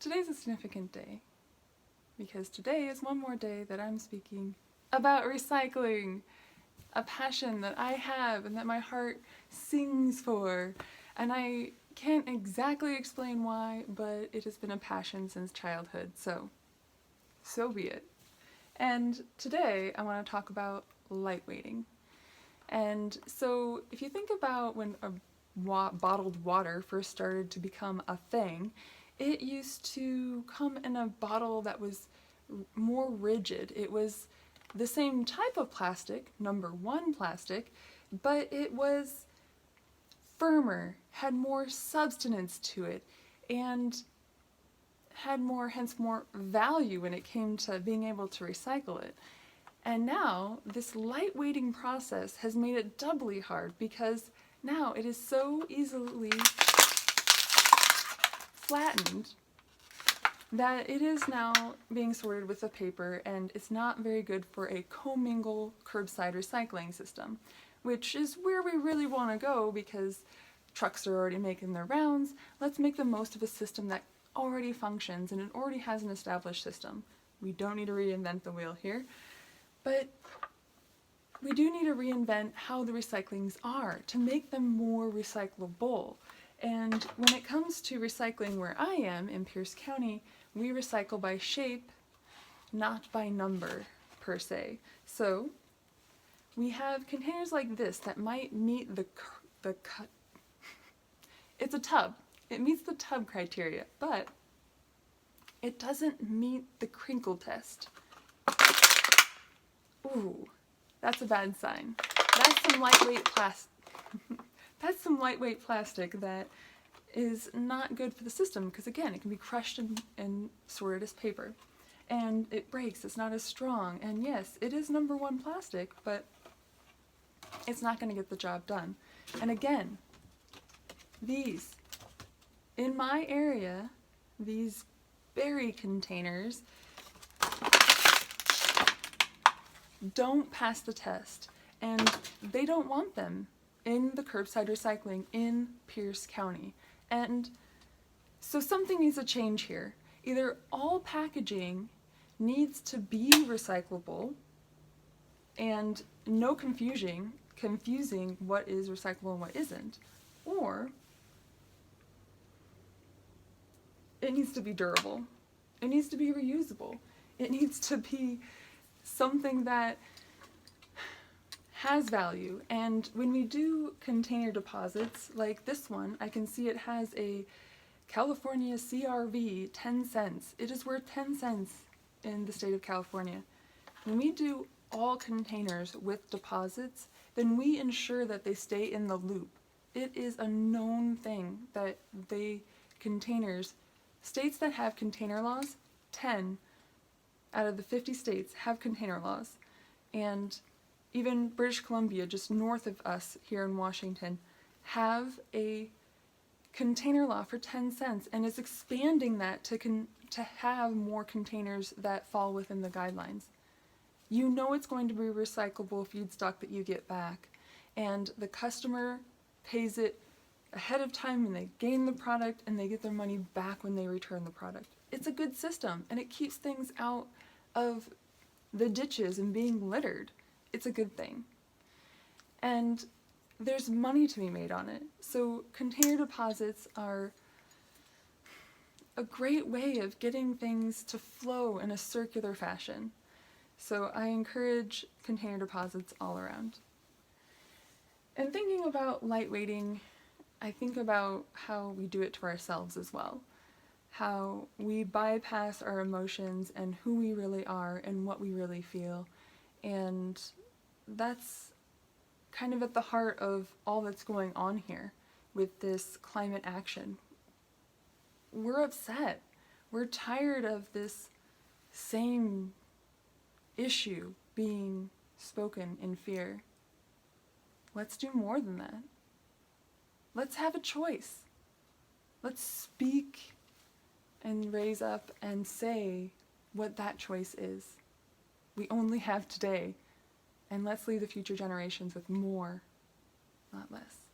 Today's a significant day because today is one more day that I'm speaking about recycling, a passion that I have and that my heart sings for. And I can't exactly explain why, but it has been a passion since childhood, so be it. And today I want to talk about lightweighting. And so if you think about when bottled water first started to become a thing, it used to come in a bottle that was more rigid. It was the same type of plastic, number one plastic, but it was firmer, had more substance to it, and had hence more value when it came to being able to recycle it. And now, this lightweighting process has made it doubly hard because now it is so easily flattened that it is now being sorted with a paper, and it's not very good for a commingle curbside recycling system, which is where we really want to go because trucks are already making their rounds. Let's make the most of a system that already functions and it already has an established system. We don't need to reinvent the wheel here, but we do need to reinvent how the recyclings are to make them more recyclable. And when it comes to recycling where I am, in Pierce County, we recycle by shape, not by number, per se. So, we have containers like this that might meet it's a tub. It meets the tub criteria, but it doesn't meet the crinkle test. Ooh, that's a bad sign. That's some lightweight plastic. That's some lightweight plastic that is not good for the system because, again, it can be crushed and sorted as paper. And it breaks, it's not as strong. And yes, it is number one plastic, but it's not going to get the job done. And again, these, in my area, these berry containers don't pass the test. And they don't want them in the curbside recycling in Pierce County. And so something needs to change here. Either all packaging needs to be recyclable and no confusing what is recyclable and what isn't, or it needs to be durable. It needs to be reusable. It needs to be something that has value. And when we do container deposits, like this one, I can see it has a California CRV 10 cents. It is worth 10 cents in the state of California. When we do all containers with deposits, then we ensure that they stay in the loop. It is a known thing that states that have container laws, 10 out of the 50 states have container laws. And even British Columbia, just north of us here in Washington, have a container law for 10 cents and is expanding that to have more containers that fall within the guidelines. You know it's going to be recyclable feedstock that you get back, and the customer pays it ahead of time when they gain the product and they get their money back when they return the product. It's a good system and it keeps things out of the ditches and being littered. It's a good thing. And there's money to be made on it. So container deposits are a great way of getting things to flow in a circular fashion. So I encourage container deposits all around. And thinking about lightweighting, I think about how we do it to ourselves as well. How we bypass our emotions and who we really are and what we really feel. And that's kind of at the heart of all that's going on here with this climate action. We're upset. We're tired of this same issue being spoken in fear. Let's do more than that. Let's have a choice. Let's speak and raise up and say what that choice is. We only have today, and let's leave the future generations with more, not less.